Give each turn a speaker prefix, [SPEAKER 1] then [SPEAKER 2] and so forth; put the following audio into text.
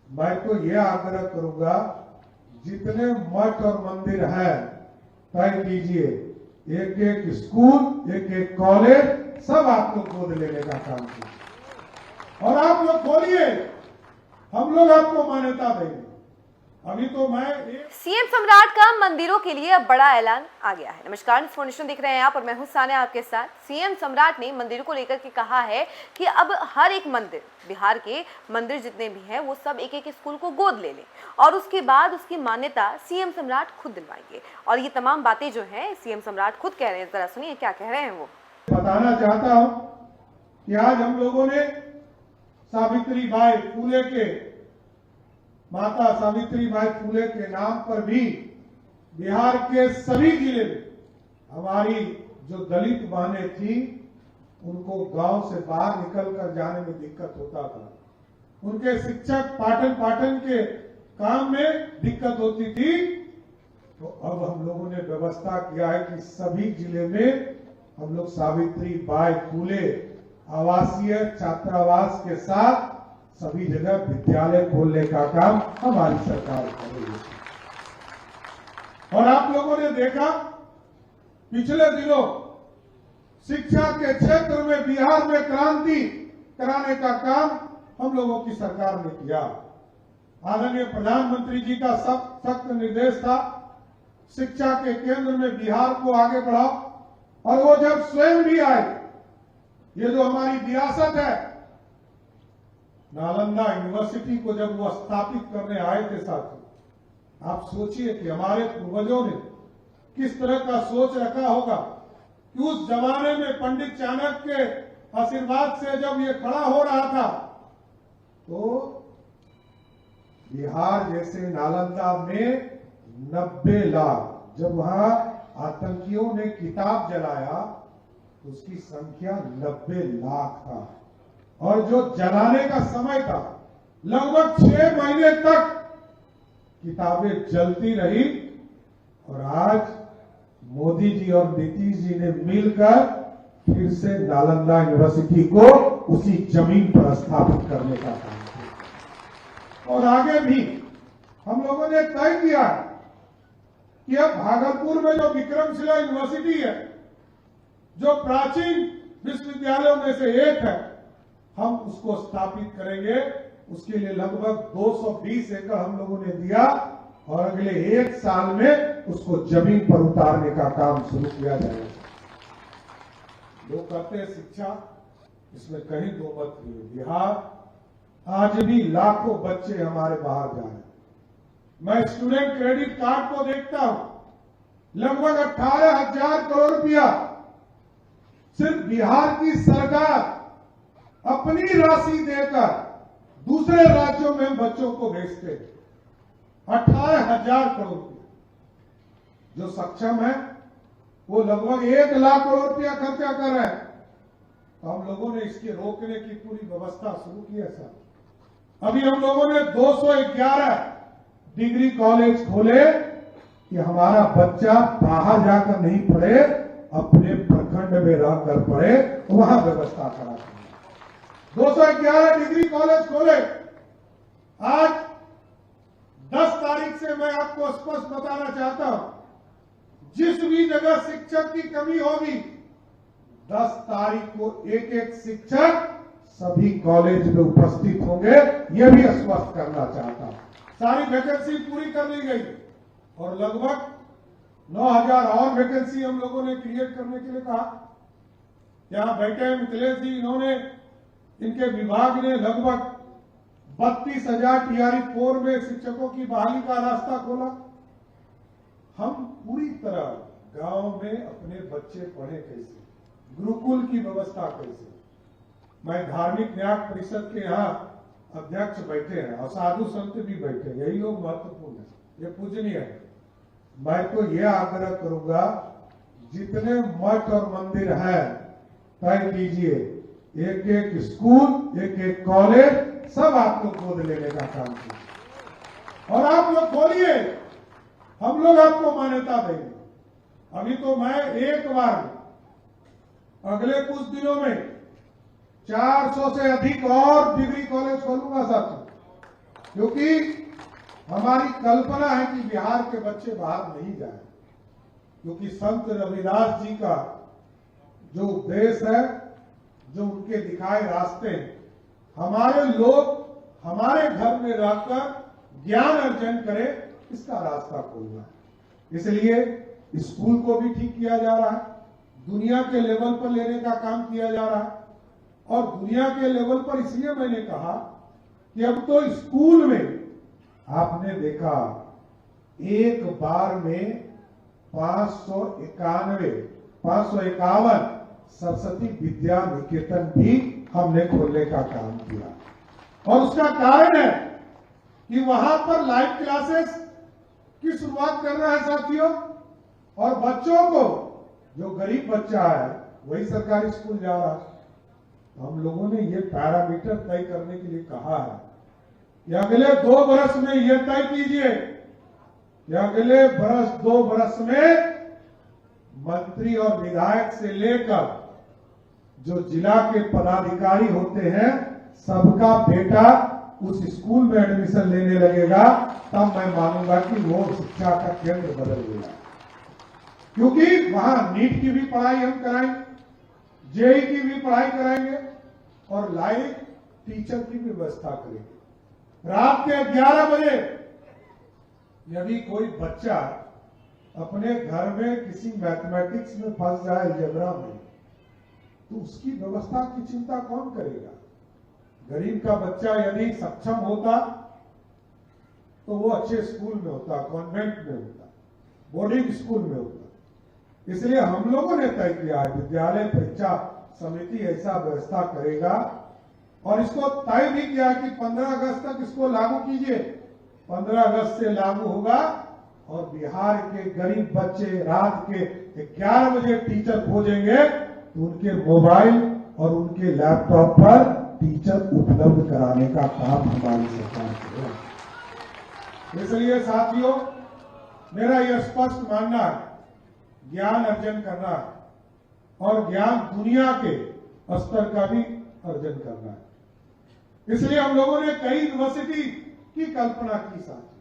[SPEAKER 1] मैं तो ये आग्रह करूंगा, जितने मठ और मंदिर हैं तय कीजिए, एक एक स्कूल, एक एक कॉलेज, सब आप लोग गोद लेने का काम कीजिए और आप लोग खोलिए, हम लोग आपको मान्यता देंगे। अभी तो
[SPEAKER 2] सीएम सम्राट का मंदिरों के लिए अब बड़ा ऐलान आ गया है। नमस्कार, इन्फॉर्मेशन देख रहे हैं आप और मैं हूं सानिया आपके साथ। सीएम सम्राट ने मंदिरों को लेकर के कहा है कि अब हर एक मंदिर, बिहार के मंदिर जितने भी हैं वो सब एक एक स्कूल को गोद ले लें और उसके बाद उसकी मान्यता सीएम सम्राट खुद दिलवाएंगे। और ये तमाम बातें जो है सीएम सम्राट खुद कह रहे हैं, जरा सुनिए क्या कह रहे हैं वो।
[SPEAKER 1] बताना चाहता हूं कि आज हम लोगों ने सावित्रीबाई फुले के, माता सावित्रीबाई फुले के नाम पर भी बिहार के सभी जिले में हमारी जो दलित बहनें थी उनको गांव से बाहर निकलकर जाने में दिक्कत होता था, उनके शिक्षक पाठन के काम में दिक्कत होती थी। तो अब हम लोगों ने व्यवस्था किया है कि सभी जिले में हम लोग सावित्रीबाई फुले आवासीय छात्रावास के साथ सभी जगह विद्यालय खोलने का काम हमारी सरकार कर रही है। और आप लोगों ने देखा पिछले दिनों शिक्षा के क्षेत्र में बिहार में क्रांति कराने का काम हम लोगों की सरकार ने किया। आदरणीय प्रधानमंत्री जी का सख्त निर्देश था, शिक्षा के केंद्र में बिहार को आगे बढ़ाओ। और वो जब स्वयं भी आए, ये जो हमारी विरासत है, नालंदा यूनिवर्सिटी को जब वो स्थापित करने आए थे साथियों, आप सोचिए कि हमारे पूर्वजों ने किस तरह का सोच रखा होगा कि उस जमाने में पंडित चाणक्य के आशीर्वाद से जब ये खड़ा हो रहा था तो बिहार जैसे नालंदा में 90 लाख, जब वहां आतंकियों ने किताब जलाया तो उसकी संख्या 90 लाख था और जो जलाने का समय था लगभग 6 महीने तक किताबें जलती रही। और आज मोदी जी और नीतीश जी ने मिलकर फिर से नालंदा यूनिवर्सिटी को उसी जमीन पर स्थापित करने का काम किया। और आगे भी हम लोगों ने तय किया कि अब भागलपुर में जो विक्रमशिला यूनिवर्सिटी है, जो प्राचीन विश्वविद्यालयों में से एक है, हम उसको स्थापित करेंगे। उसके लिए लगभग 220 एकड़ हम लोगों ने दिया और अगले 1 साल में उसको जमीन पर उतारने का काम शुरू किया जाएगा। लोग कहते हैं शिक्षा, इसमें कहीं दो मत नहीं है। बिहार आज भी लाखों बच्चे हमारे बाहर जा रहे हैं। मैं स्टूडेंट क्रेडिट कार्ड को देखता हूं, लगभग 18,000 करोड़ रुपया सिर्फ बिहार की सरकार अपनी राशि देकर दूसरे राज्यों में बच्चों को भेजते हैं। 18,000 करोड़ रुपया। जो सक्षम है वो लगभग 1 लाख करोड़ रुपया खर्चा कर रहे हैं। तो हम लोगों ने इसके रोकने की पूरी व्यवस्था शुरू की है सर। अभी हम लोगों ने 211 डिग्री कॉलेज खोले कि हमारा बच्चा बाहर जाकर नहीं पढ़े, अपने प्रखंड में रहकर पढ़े, वहां व्यवस्था करा। 211 डिग्री कॉलेज खोले। आज 10 तारीख से मैं आपको स्पष्ट बताना चाहता हूं, जिस भी जगह शिक्षक की कमी होगी 10 तारीख को एक एक शिक्षक सभी कॉलेज में उपस्थित होंगे, यह भी आश्वस्त करना चाहता हूं। सारी वैकेंसी पूरी कर ली गई और लगभग 9,000 और वैकेंसी हम लोगों ने क्रिएट करने के लिए कहा। यहां बैठे हैं मिथिलेश जी, इनके विभाग ने लगभग 32,000 टीआरई 4 में शिक्षकों की बहाली का रास्ता खोला। हम पूरी तरह गांव में अपने बच्चे पढ़े कैसे, गुरुकुल की व्यवस्था कैसे। मैं धार्मिक न्याय परिषद के यहाँ अध्यक्ष बैठे हैं और साधु संत भी बैठे हैं, यही लोग महत्वपूर्ण है, ये पूजनीय है। मैं तो ये आग्रह करूंगा, जितने मठ और मंदिर हैं तय कीजिए, एक एक स्कूल, एक एक कॉलेज, सब आप लोग गोद लेने का काम कीजिए और आप लोग खोलिए, हम लोग आपको मान्यता देंगे। अभी तो मैं एक बार अगले कुछ दिनों में 400 से अधिक और डिग्री कॉलेज खोलूंगा साथियों। क्योंकि हमारी कल्पना है कि बिहार के बच्चे बाहर नहीं जाए, क्योंकि संत रविदास जी का जो उपदेश है, जो उनके दिखाए रास्ते हैं, हमारे लोग हमारे घर में रहकर ज्ञान अर्जन करें, इसका रास्ता खोलना है। इसलिए स्कूल को भी ठीक किया जा रहा है, दुनिया के लेवल पर लेने का काम किया जा रहा है। और दुनिया के लेवल पर इसलिए मैंने कहा कि अब तो स्कूल में आपने देखा एक बार में 551 सरस्वती विद्या निकेतन भी हमने खोलने का काम किया। और उसका कारण है कि वहां पर लाइव क्लासेस की शुरुआत करना है साथियों, और बच्चों को, जो गरीब बच्चा है वही सरकारी स्कूल जा रहा है। हम लोगों ने ये पैरामीटर तय करने के लिए कहा है कि अगले 2 वर्ष में ये तय कीजिए कि अगले 2 वर्ष में मंत्री और विधायक से लेकर जो जिला के पदाधिकारी होते हैं, सबका बेटा उस स्कूल में एडमिशन लेने लगेगा, तब मैं मानूंगा कि वो शिक्षा का केंद्र बदल गया। क्योंकि वहां नीट की भी पढ़ाई हम कराएंगे, जेई की भी पढ़ाई कराएंगे और लाइव टीचर की भी व्यवस्था करेंगे। रात के 11 बजे यदि कोई बच्चा अपने घर में किसी मैथमेटिक्स में फंस जाए, अलजेब्रा में, तो उसकी व्यवस्था की चिंता कौन करेगा? गरीब का बच्चा यदि सक्षम होता तो वो अच्छे स्कूल में होता, कॉन्वेंट में होता, बोर्डिंग स्कूल में होता। इसलिए हम लोगों ने तय किया है विद्यालय परीक्षा समिति ऐसा व्यवस्था करेगा, और इसको तय भी किया कि 15 अगस्त तक इसको लागू कीजिए। 15 अगस्त से लागू होगा और बिहार के गरीब बच्चे रात के 11 बजे टीचर खोजेंगे तो उनके मोबाइल और उनके लैपटॉप पर टीचर उपलब्ध कराने का काम हमारी सरकार करेगा। इसलिए साथियों, मेरा यह स्पष्ट मानना है, ज्ञान अर्जन करना है और ज्ञान दुनिया के स्तर का भी अर्जन करना है। इसलिए हम लोगों ने कई यूनिवर्सिटी की कल्पना की साथ।